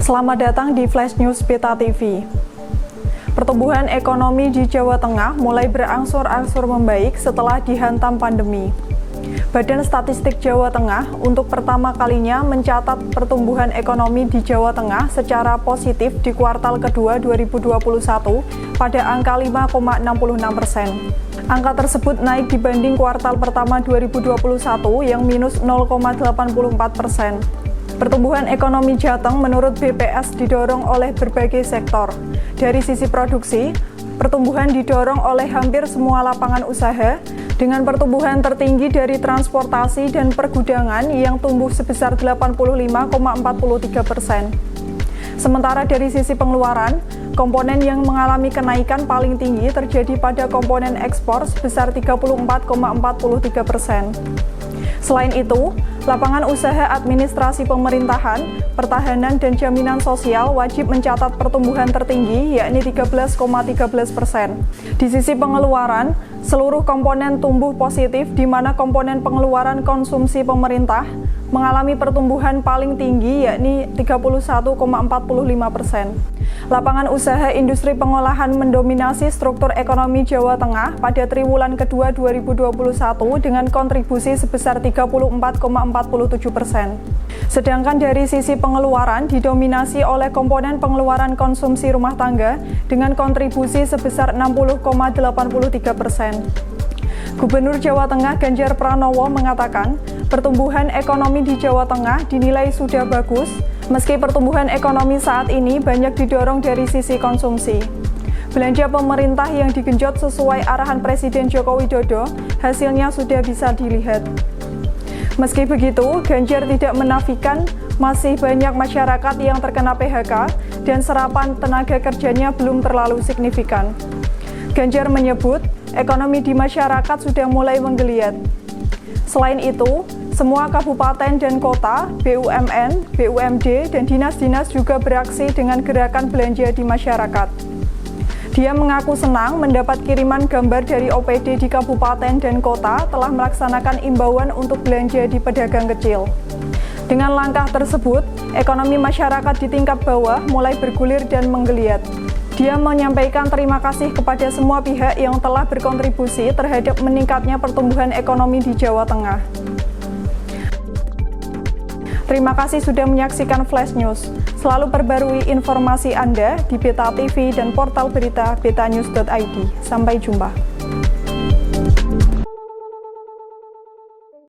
Selamat datang di Flash News Beta TV. Pertumbuhan ekonomi di Jawa Tengah mulai berangsur-angsur membaik setelah dihantam pandemi. Badan Statistik Jawa Tengah untuk pertama kalinya mencatat pertumbuhan ekonomi di Jawa Tengah secara positif di kuartal kedua 2021 pada angka 5,66%. Angka tersebut naik dibanding kuartal pertama 2021 yang minus 0,84%. Pertumbuhan ekonomi Jateng menurut BPS didorong oleh berbagai sektor. Dari sisi produksi, pertumbuhan didorong oleh hampir semua lapangan usaha, dengan pertumbuhan tertinggi dari transportasi dan pergudangan yang tumbuh sebesar 85,43%. Sementara dari sisi pengeluaran, komponen yang mengalami kenaikan paling tinggi terjadi pada komponen ekspor sebesar 34,43%. Selain itu, lapangan usaha administrasi pemerintahan, pertahanan, dan jaminan sosial wajib mencatat pertumbuhan tertinggi, yakni 13,13%. Di sisi pengeluaran, seluruh komponen tumbuh positif, di mana komponen pengeluaran konsumsi pemerintah mengalami pertumbuhan paling tinggi, yakni 31,45%. Lapangan usaha industri pengolahan mendominasi struktur ekonomi Jawa Tengah pada triwulan kedua 2021 dengan kontribusi sebesar 34,47%. Sedangkan dari sisi pengeluaran didominasi oleh komponen pengeluaran konsumsi rumah tangga dengan kontribusi sebesar 60,83%. Gubernur Jawa Tengah Ganjar Pranowo mengatakan, pertumbuhan ekonomi di Jawa Tengah dinilai sudah bagus, meski pertumbuhan ekonomi saat ini banyak didorong dari sisi konsumsi. Belanja pemerintah yang digenjot sesuai arahan Presiden Joko Widodo, hasilnya sudah bisa dilihat. Meski begitu, Ganjar tidak menafikan masih banyak masyarakat yang terkena PHK dan serapan tenaga kerjanya belum terlalu signifikan. Ganjar menyebut, ekonomi di masyarakat sudah mulai menggeliat. Selain itu, semua kabupaten dan kota, BUMN, BUMD, dan dinas-dinas juga beraksi dengan gerakan belanja di masyarakat. Dia mengaku senang mendapat kiriman gambar dari OPD di kabupaten dan kota telah melaksanakan imbauan untuk belanja di pedagang kecil. Dengan langkah tersebut, ekonomi masyarakat di tingkat bawah mulai bergulir dan menggeliat. Dia menyampaikan terima kasih kepada semua pihak yang telah berkontribusi terhadap meningkatnya pertumbuhan ekonomi di Jawa Tengah. Terima kasih sudah menyaksikan Flash News. Selalu perbarui informasi Anda di Beta TV dan portal berita betanews.id. Sampai jumpa.